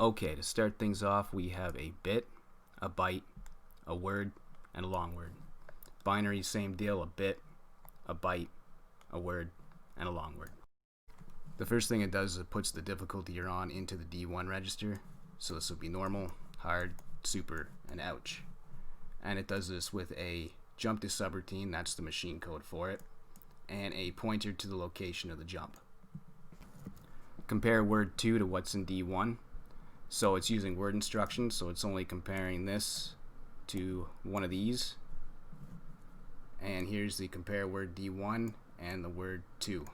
Okay, to start things off, we have a bit, a byte, a word, and a long word. Binary, same deal, a bit, a byte, a word, and a long word. The first thing it does is it puts the difficulty you're on into the D1 register. So this will be normal, hard, super, and ouch. And it does this with a jump to subroutine, that's the machine code for it, and a pointer to the location of the jump. Compare word 2 to what's in D1. So it's using word instructions, so it's only comparing this to one of these. And here's the compare word D1 and the word 2.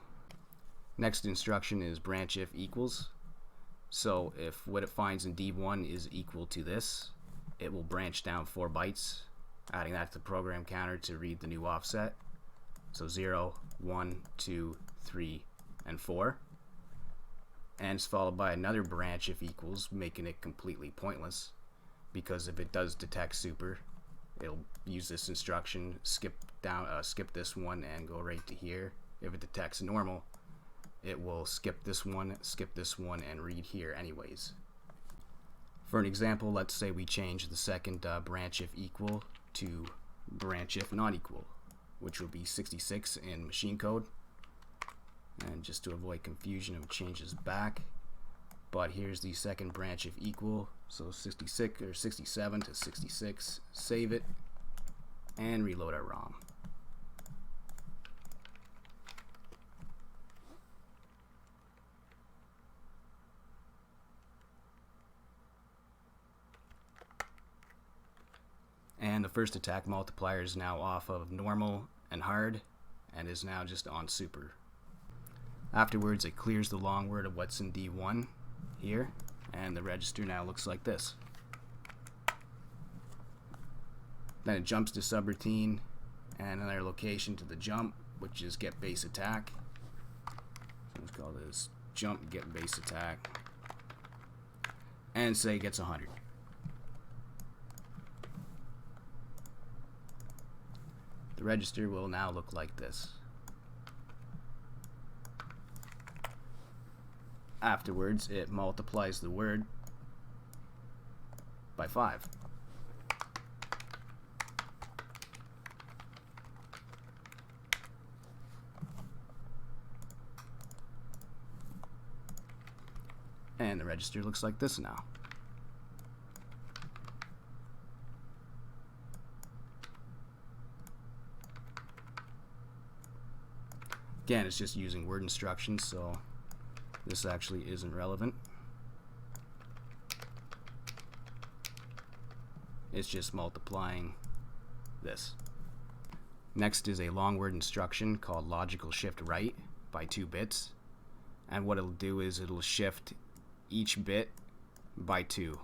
Next instruction is branch if equals. So if what it finds in D1 is equal to this, it will branch down 4 bytes, adding that to the program counter to read the new offset. So 0, 1, 2, 3, and 4. And it's followed by another branch if equals, making it completely pointless, because if it does detect super, it'll use this instruction, skip this one and go right to here. If it detects normal, it will skip this one, and read here anyways. For an example, let's say we change the second branch if equal to branch if not equal, which will be 66 in machine code. And just to avoid confusion, it changes back. But here's the second branch if equal, so 66 or 67 to 66. Save it and reload our ROM. And the first attack multiplier is now off of normal and hard and is now just on super. Afterwards, it clears the long word of what's in D1 here, and the register now looks like this. Then it jumps to subroutine and another location to the jump, which is get base attack. So let's call this jump get base attack, and say it gets 100. The register will now look like this. Afterwards, it multiplies the word by 5. And the register looks like this now. Again, it's just using word instructions, so this actually isn't relevant. It's just multiplying this. Next is a long word instruction called logical shift right by 2 bits. And what it'll do is it'll shift each bit by 2.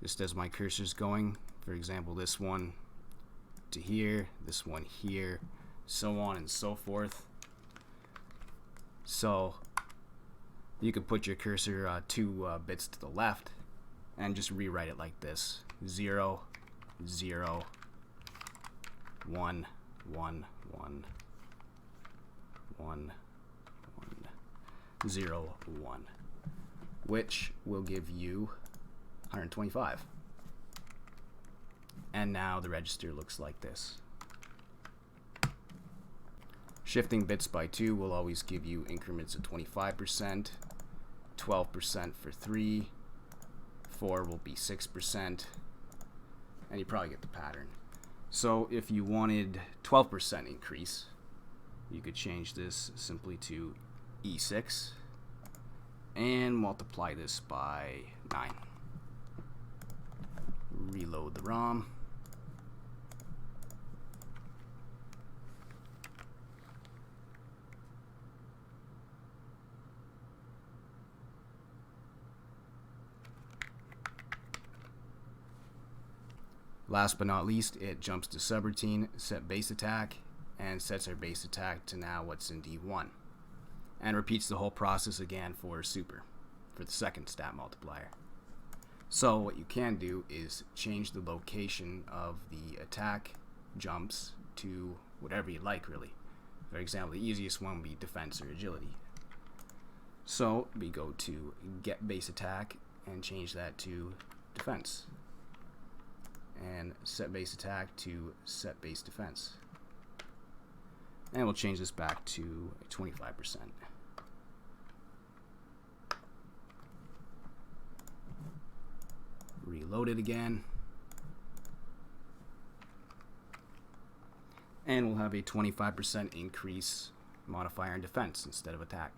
Just as my cursor's going, for example, this one to here, this one here, so on and so forth. So you could put your cursor 2 bits to the left and just rewrite it like this: 0, 0, 1, 1, 1, 1, 1, 0, 1, which will give you 125. And now the register looks like this. Shifting bits by 2 will always give you increments of 25%, 12% for 3, 4 will be 6%, and you probably get the pattern. So if you wanted 12% increase, you could change this simply to E6 and multiply this by 9. Reload the ROM. Last but not least, it jumps to subroutine, set base attack, and sets our base attack to now what's in D1. And repeats the whole process again for super, for the second stat multiplier. So what you can do is change the location of the attack jumps to whatever you like, really. For example, the easiest one would be defense or agility. So we go to get base attack and change that to defense, and set base attack to set base defense, and we'll change this back to 25%. Reload it again, and we'll have a 25% increase modifier in defense instead of attack.